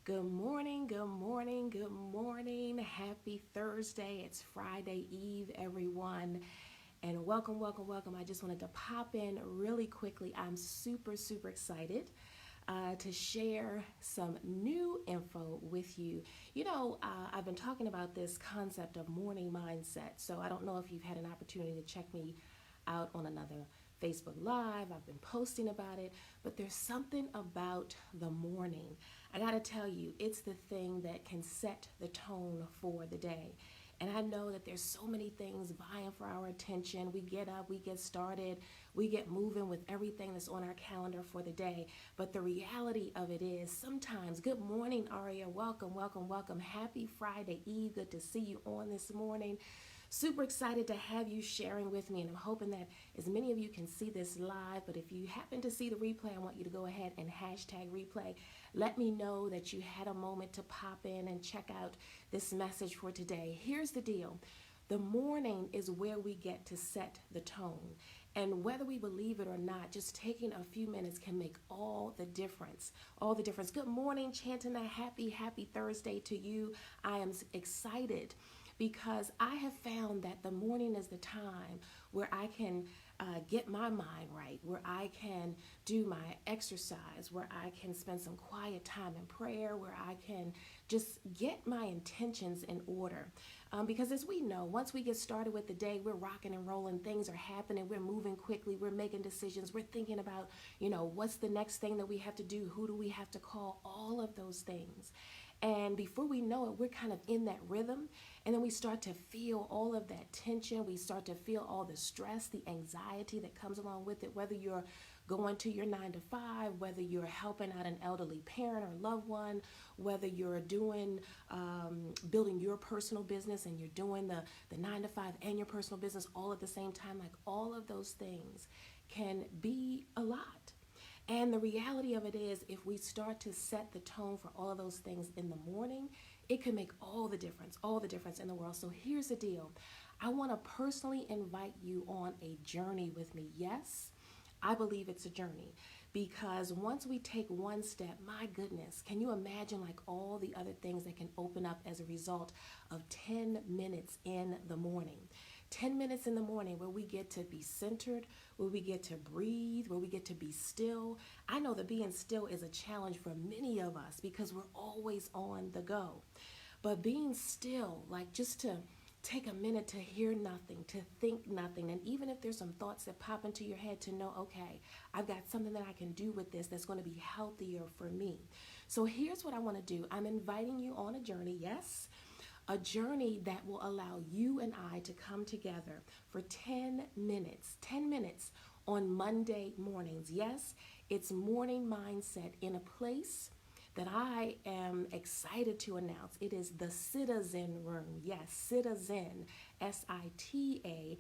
Good morning, good morning, good morning. Happy Thursday. It's Friday Eve, everyone. And welcome, welcome, welcome. I just wanted to pop in really quickly. I'm super excited to share some new info with you. I've been talking about this concept of morning mindset. So I don't know if you've had an opportunity to check me out on another Facebook Live. I've been posting about it, but there's something about the morning. I got to tell you, it's the thing that can set the tone for the day. And I know that there's so many things vying for our attention. We get up, we get started, we get moving with everything that's on our calendar for the day. But the reality of it is sometimes, good morning, Aria. Welcome, welcome, welcome. Happy Friday Eve. Good to see you on this morning. Super excited to have you sharing with me, and I'm hoping that as many of you can see this live. But if you happen to see the replay, I want you to go ahead and hashtag replay. Let me know that you had a moment to pop in and check out this message for today. Here's the deal. The morning is where we get to set the tone. And whether we believe it or not, just taking a few minutes can make all the difference. All the difference. Good morning, chanting a happy Thursday to you. I am excited because I have found that the morning is the time where I can get my mind right, where I can do my exercise, where I can spend some quiet time in prayer, where I can just get my intentions in order. Because as we know, once we get started with the day, we're rocking and rolling, things are happening, we're moving quickly, we're making decisions, we're thinking about, what's the next thing that we have to do, who do we have to call, all of those things. And before we know it, we're kind of in that rhythm. And then we start to feel all of that tension. We start to feel all the stress, the anxiety that comes along with it, whether you're going to your 9 to 5, whether you're helping out an elderly parent or loved one, whether you're building your personal business and you're doing the 9 to 5 and your personal business all at the same time. Like, all of those things can be a lot. And the reality of it is, if we start to set the tone for all of those things in the morning, it can make all the difference in the world. So here's the deal. I want to personally invite you on a journey with me. Yes, I believe it's a journey, because once we take one step, my goodness, can you imagine like all the other things that can open up as a result of 10 minutes in the morning? 10 minutes in the morning where we get to be centered, where we get to breathe, where we get to be still. I know that being still is a challenge for many of us because we're always on the go. But being still, like just to take a minute to hear nothing, to think nothing, and even if there's some thoughts that pop into your head, to know, okay, I've got something that I can do with this that's going to be healthier for me. So here's what I want to do. I'm inviting you on a journey, yes, a journey that will allow you and I to come together for 10 minutes on Monday mornings. Yes, it's morning mindset in a place that I am excited to announce. It is the SitaZEN Room. Yes, SitaZEN, SitaZen.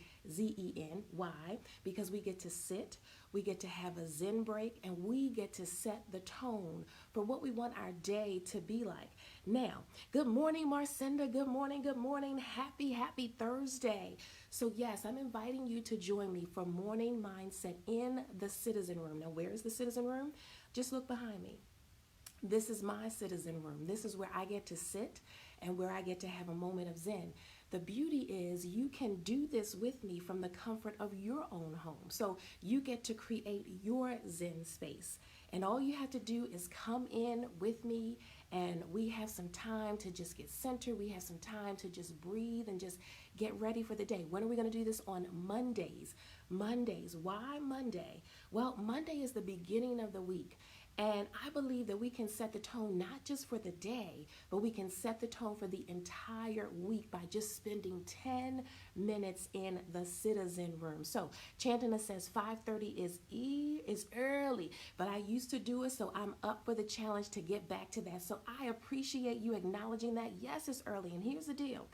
Why? Because we get to sit, we get to have a Zen break, and we get to set the tone for what we want our day to be like. Now, good morning, Marcinda. Good morning, good morning. Happy Thursday. So yes, I'm inviting you to join me for morning mindset in the SitaZEN Room. Now, where is the SitaZEN Room? Just look behind me. This is my SitaZEN Room. This is where I get to sit and where I get to have a moment of Zen. The beauty is you can do this with me from the comfort of your own home. So you get to create your Zen space. And all you have to do is come in with me, and we have some time to just get centered. We have some time to just breathe and just get ready for the day. When are we going to do this? On Mondays. Mondays. Why Monday? Well, Monday is the beginning of the week. And I believe that we can set the tone not just for the day, but we can set the tone for the entire week by just spending 10 minutes in the SitaZEN Room. So Chantina says 5:30 is early, but I used to do it, so I'm up for the challenge to get back to that. So I appreciate you acknowledging that. Yes, it's early, and here's the deal.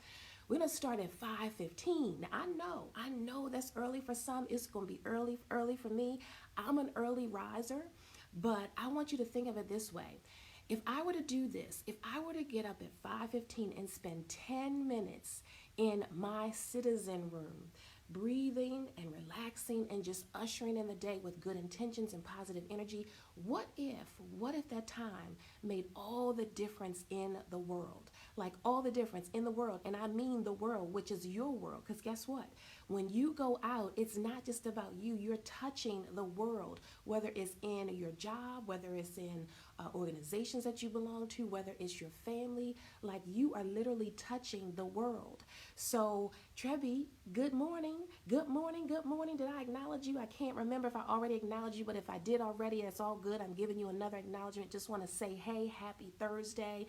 We're going to start at 5:15. Now, I know that's early for some. It's going to be early for me. I'm an early riser. But I want you to think of it this way. If I were to do this, if I were to get up at 5:15 and spend 10 minutes in my SitaZEN Room, breathing and relaxing and just ushering in the day with good intentions and positive energy, What if that time made all the difference in the world? Like all the difference in the world. And I mean the world, which is your world. Because guess what? When you go out, it's not just about you. You're touching the world, whether it's in your job, whether it's in organizations that you belong to, whether it's your family. Like you are literally touching the world. So, Trevi, good morning. Good morning. Good morning. Did I acknowledge you? I can't remember if I already acknowledged you, but if I did already, it's all good. I'm giving you another acknowledgement. Just want to say, hey, happy Thursday.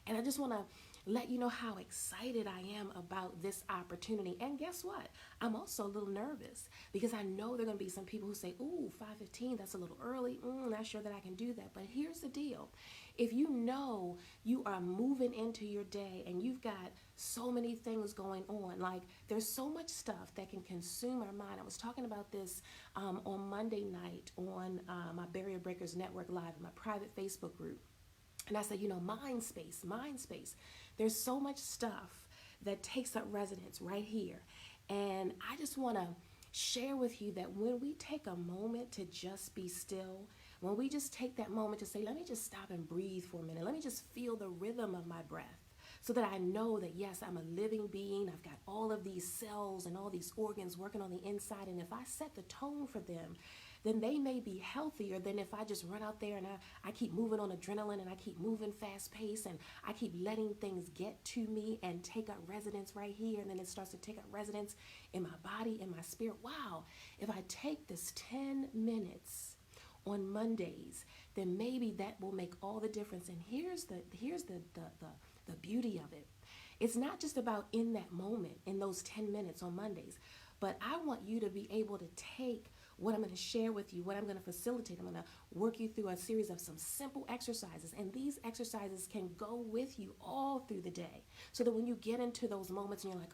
And I just want to let you know how excited I am about this opportunity. And guess what? I'm also a little nervous because I know there are going to be some people who say, ooh, 5:15, that's a little early. Not sure that I can do that. But here's the deal. If you know you are moving into your day and you've got so many things going on, like there's so much stuff that can consume our mind. I was talking about this on Monday night on my Barrier Breakers Network Live in my private Facebook group. And I said, mind space. There's so much stuff that takes up residence right here. And I just want to share with you that when we take a moment to just be still, when we just take that moment to say, let me just stop and breathe for a minute. Let me just feel the rhythm of my breath so that I know that, yes, I'm a living being. I've got all of these cells and all these organs working on the inside. And if I set the tone for them, then they may be healthier than if I just run out there and I keep moving on adrenaline and I keep moving fast paced and I keep letting things get to me and take up residence right here. And then it starts to take up residence in my body, in my spirit. Wow, if I take this 10 minutes on Mondays, then maybe that will make all the difference. And here's the beauty of it. It's not just about in that moment, in those 10 minutes on Mondays, but I want you to be able to take what I'm going to share with you, what I'm going to facilitate. I'm going to work you through a series of some simple exercises. And these exercises can go with you all through the day so that when you get into those moments and you're like,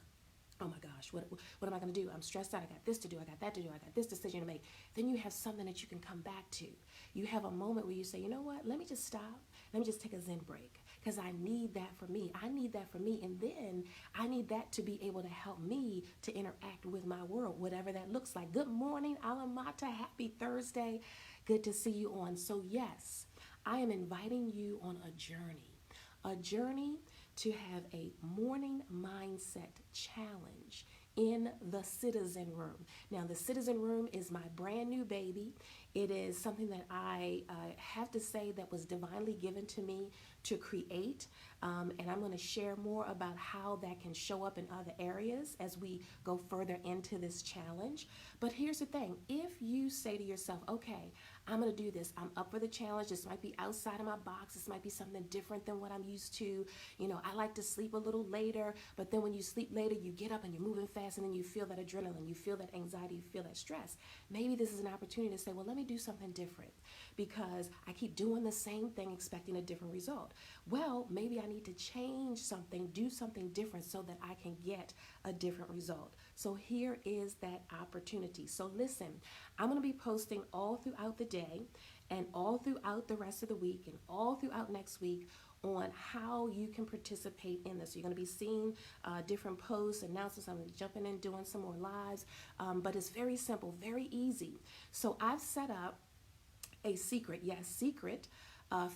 oh my gosh, what am I going to do? I'm stressed out. I got this to do. I got that to do. I got this decision to make. Then you have something that you can come back to. You have a moment where you say, you know what? Let me just stop. Let me just take a Zen break because I need that for me. I need that for me. And then I need that to be able to help me to interact with my world, whatever that looks like. Good morning, Alamata. Happy Thursday. Good to see you on. So yes, I am inviting you on a journey to have a morning mindset challenge in the SitaZEN Room. Now, the SitaZEN Room is my brand new baby. It is something that I have to say that was divinely given to me to create. And I'm going to share more about how that can show up in other areas as we go further into this challenge. But here's the thing. If you say to yourself, okay, I'm going to do this. I'm up for the challenge. This might be outside of my box. This might be something different than what I'm used to. I like to sleep a little later, but then when you sleep later, you get up and you're moving fast and then you feel that adrenaline, you feel that anxiety, you feel that stress. Maybe this is an opportunity to say, well, let me do something different because I keep doing the same thing expecting a different result. Well, maybe I need to change something, do something different so that I can get a different result. So here is that opportunity. So listen, I'm going to be posting all throughout the day and all throughout the rest of the week and all throughout next week on how you can participate in this. You're going to be seeing different posts, announcements. I'm jumping in, doing some more lives, but it's very simple, very easy. So I've set up a secret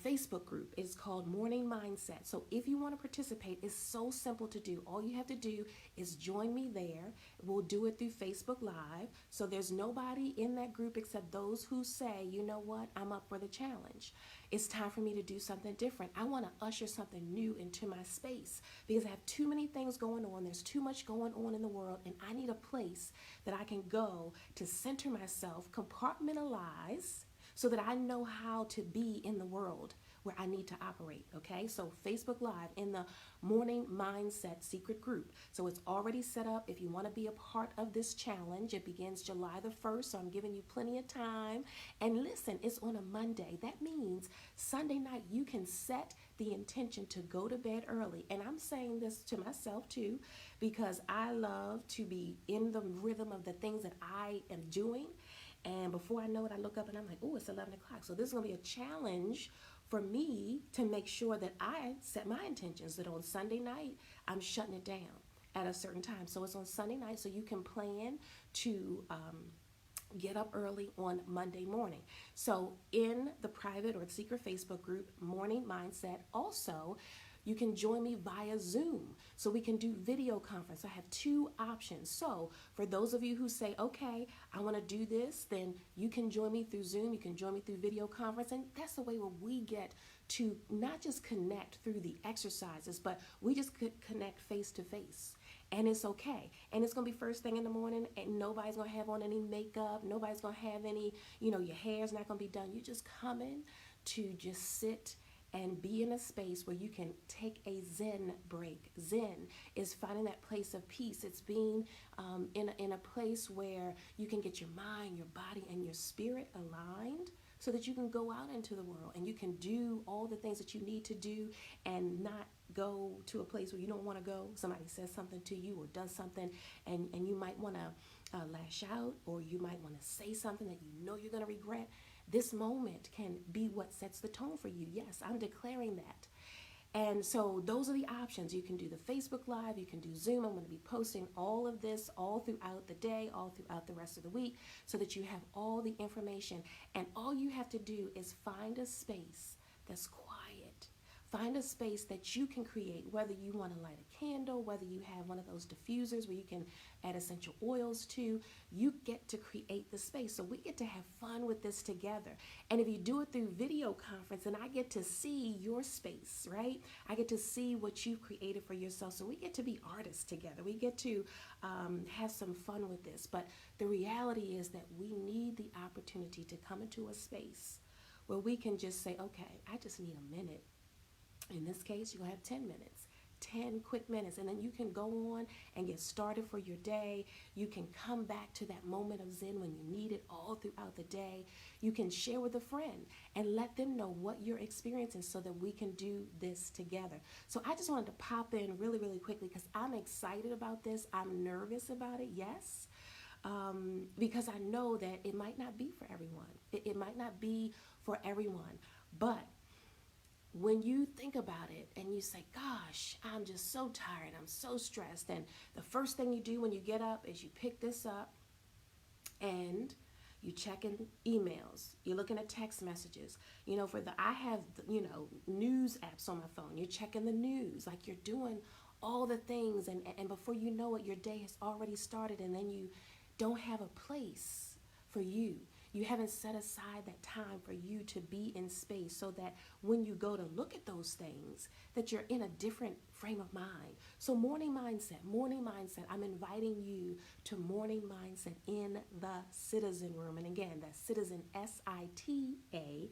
Facebook group. It's called Morning Mindset. So if you want to participate, it's so simple to do. All you have to do is join me there. We'll do it through Facebook Live. So there's nobody in that group except those who say, you know what, I'm up for the challenge. It's time for me to do something different. I want to usher something new into my space because I have too many things going on. There's too much going on in the world, and I need a place that I can go to center myself, compartmentalize, so that I know how to be in the world where I need to operate, okay? So Facebook Live in the Morning Mindset Secret Group. So it's already set up. If you want to be a part of this challenge, it begins July the 1st, so I'm giving you plenty of time. And listen, it's on a Monday. That means Sunday night you can set the intention to go to bed early. And I'm saying this to myself too, because I love to be in the rhythm of the things that I am doing. And before I know it, I look up and I'm like, oh, it's 11 o'clock. So this is going to be a challenge for me to make sure that I set my intentions that on Sunday night, I'm shutting it down at a certain time. So it's on Sunday night, so you can plan to get up early on Monday morning. So in the private or secret Facebook group, Morning Mindset, also, you can join me via Zoom so we can do video conference. I have two options. So for those of you who say, okay, I want to do this, then you can join me through Zoom. You can join me through video conference. And that's the way where we get to not just connect through the exercises, but we just could connect face to face. And it's okay. And it's going to be first thing in the morning, and nobody's going to have on any makeup. Nobody's going to have any, your hair's not going to be done. You just come in to just sit and be in a space where you can take a Zen break. Zen is finding that place of peace. It's being in a place where you can get your mind, your body, and your spirit aligned so that you can go out into the world and you can do all the things that you need to do and not go to a place where you don't want to go. Somebody says something to you or does something, and you might want to lash out, or you might want to say something that you know you're going to regret. This moment can be what sets the tone for you. Yes, I'm declaring that. And so those are the options. You can do the Facebook Live, you can do Zoom. I'm going to be posting all of this all throughout the day, all throughout the rest of the week, so that you have all the information. And all you have to do is find a space that's quiet. Find a space that you can create, whether you want to light a candle, whether you have one of those diffusers where you can add essential oils to. You get to create the space. So we get to have fun with this together. And if you do it through video conference, and I get to see your space, right? I get to see what you've created for yourself. So we get to be artists together. We get to have some fun with this. But the reality is that we need the opportunity to come into a space where we can just say, okay, I just need a minute. In this case, you're going to have 10 minutes, 10 quick minutes, and then you can go on and get started for your day. You can come back to that moment of Zen when you need it all throughout the day. You can share with a friend and let them know what you're experiencing so that we can do this together. So I just wanted to pop in really, really quickly because I'm excited about this. I'm nervous about it, yes, because I know that it might not be for everyone. It might not be for everyone, but when you think about it and you say, gosh, I'm just so tired, I'm so stressed, and the first thing you do when you get up is you pick this up and you check in emails, you're looking at text messages. I have, news apps on my phone. You're checking the news, like you're doing all the things, and before you know it, your day has already started, and then you don't have a place for you. You haven't set aside that time for you to be in space so that when you go to look at those things, that you're in a different frame of mind. So morning mindset, I'm inviting you to morning mindset in the SitaZEN Room. And again, that's SitaZEN, SITA,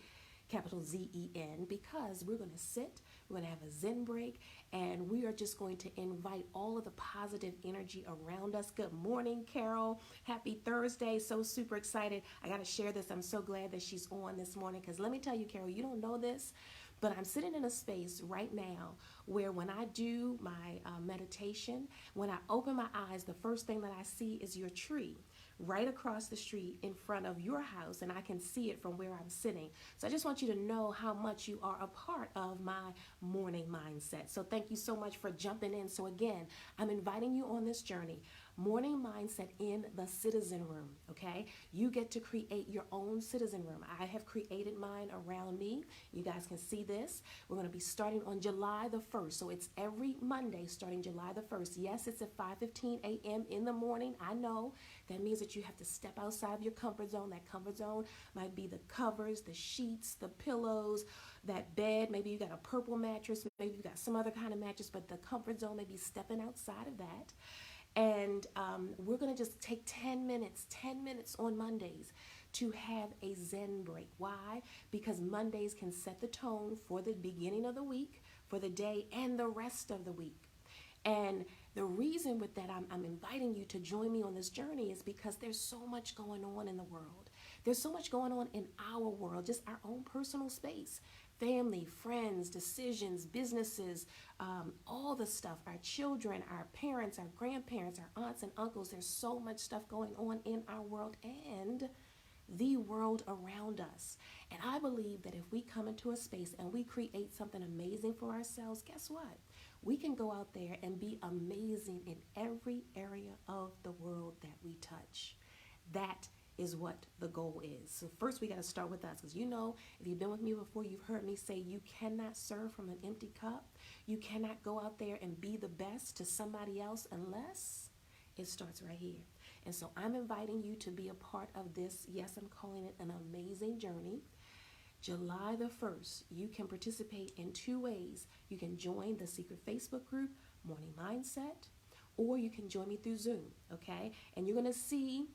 capital ZEN, because we're going to sit, we're going to have a Zen break, and we are just going to invite all of the positive energy around us. Good morning, Carol. Happy Thursday. So super excited. I got to share this. I'm so glad that she's on this morning, because let me tell you, Carol, you don't know this, but I'm sitting in a space right now where when I do my meditation, when I open my eyes, the first thing that I see is your tree right across the street in front of your house, and I can see it from where I'm sitting. So I just want you to know how much you are a part of my morning mindset. So thank you so much for jumping in. So again, I'm inviting you on this journey. Morning mindset in the SitaZEN Room, okay? You get to create your own SitaZEN Room. I have created mine around me. You guys can see this. We're going to be starting on July the 1st. So it's every Monday starting July the 1st. Yes, it's at 5:15 a.m. in the morning. I know that means that you have to step outside of your comfort zone. That comfort zone might be the covers, the sheets, the pillows, that bed. Maybe you got a purple mattress. Maybe you got some other kind of mattress, but the comfort zone may be stepping outside of that. And we're going to just take 10 minutes on Mondays to have a Zen break. Why? Because Mondays can set the tone for the beginning of the week, for the day, and the rest of the week. And the reason with that I'm inviting you to join me on this journey is because there's so much going on in the world. There's so much going on in our world, just our own personal space. Family, friends, decisions, businesses, all the stuff, our children, our parents, our grandparents, our aunts and uncles. There's so much stuff going on in our world and the world around us. And I believe that if we come into a space and we create something amazing for ourselves, guess what? We can go out there and be amazing in every area of the world that we touch. That is what the goal is. So first we got to start with us, because you know, if you've been with me before, you've heard me say you cannot serve from an empty cup. You cannot go out there and be the best to somebody else unless it starts right here. And so I'm inviting you to be a part of this. Yes, I'm calling it an amazing journey. July the 1st, you can participate in two ways. You can join the secret Facebook group, Morning Mindset, or you can join me through Zoom, okay? And you're going to see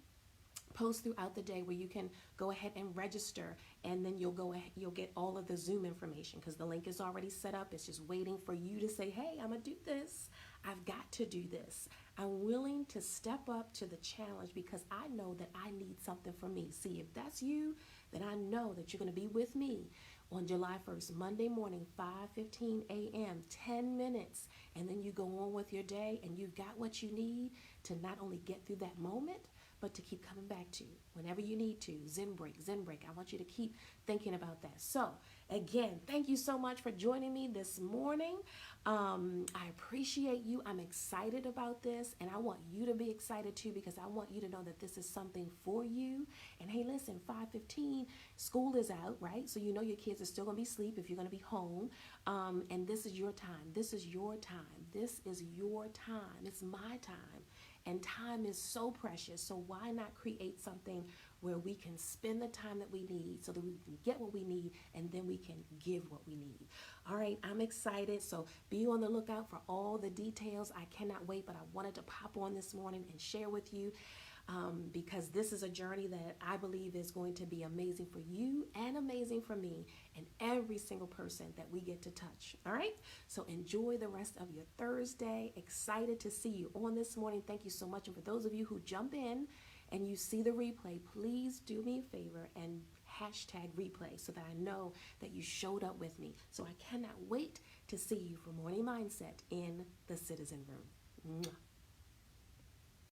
posts throughout the day where you can go ahead and register, and then you'll get all of the Zoom information, because the link is already set up. It's just waiting for you to say, hey, I'm gonna do this. I've got to do this. I'm willing to step up to the challenge because I know that I need something from me. See, if that's you, then I know that you're going to be with me on July 1st, Monday morning, 5:15 a.m., 10 minutes. And then you go on with your day, and you've got what you need to not only get through that moment, but to keep coming back to whenever you need to. Zen break, Zen break. I want you to keep thinking about that. So again, thank you so much for joining me this morning. I appreciate you. I'm excited about this, and I want you to be excited too, because I want you to know that this is something for you. And hey, listen, 5:15, school is out, right? So you know your kids are still gonna be asleep if you're gonna be home. And this is your time. This is your time. This is your time. It's my time. And time is so precious. So why not create something where we can spend the time that we need so that we can get what we need, and then we can give what we need. All right, I'm excited. So be on the lookout for all the details. I cannot wait, but I wanted to pop on this morning and share with you, because this is a journey that I believe is going to be amazing for you and amazing for me and every single person that we get to touch. All right, so enjoy the rest of your Thursday. Excited to see you on this morning. Thank you so much. And for those of you who jump in and you see the replay, please do me a favor and hashtag replay so that I know that you showed up with me. So I cannot wait to see you for Morning Mindset in the SitaZEN Room. Mwah.